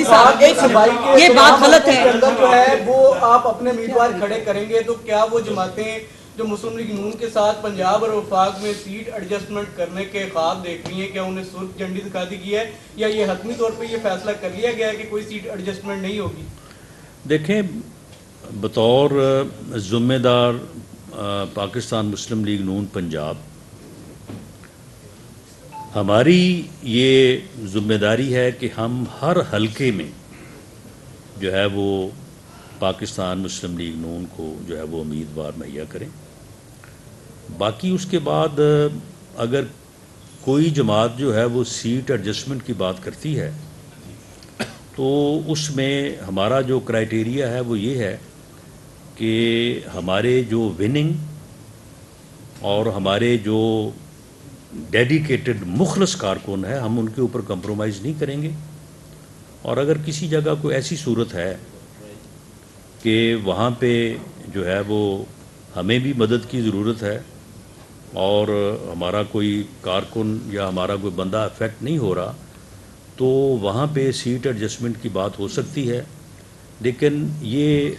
صاحب ایک سوال، یہ بات غلط ہے. جو ہے وہ آپ اپنے امیدوار کھڑے کریں گے تو کیا وہ جماعتیں جو مسلم لیگ نون کے ساتھ پنجاب اور وفاق میں سیٹ ایڈجسٹمنٹ کرنے کے خواب دیکھ رہی ہیں، کیا انہیں سرخ جھنڈی دکھا دی گئی ہے یا یہ حتمی طور پہ یہ فیصلہ کر لیا گیا ہے کہ کوئی سیٹ ایڈجسٹمنٹ نہیں ہوگی؟ دیکھیں، بطور ذمہ دار پاکستان مسلم لیگ نون پنجاب ہماری یہ ذمہ داری ہے کہ ہم ہر حلقے میں جو ہے وہ پاکستان مسلم لیگ نون کو جو ہے وہ امیدوار مہیا کریں. باقی اس کے بعد اگر کوئی جماعت جو ہے وہ سیٹ ایڈجسٹمنٹ کی بات کرتی ہے تو اس میں ہمارا جو کرائیٹیریا ہے وہ یہ ہے کہ ہمارے جو وننگ اور ہمارے جو ڈیڈیکیٹڈ مخلص کارکن ہے ہم ان کے اوپر کمپرومائز نہیں کریں گے. اور اگر کسی جگہ کوئی ایسی صورت ہے کہ وہاں پہ جو ہے وہ ہمیں بھی مدد کی ضرورت ہے اور ہمارا کوئی کارکن یا ہمارا کوئی بندہ افیکٹ نہیں ہو رہا تو وہاں پہ سیٹ ایڈجسٹمنٹ کی بات ہو سکتی ہے. لیکن یہ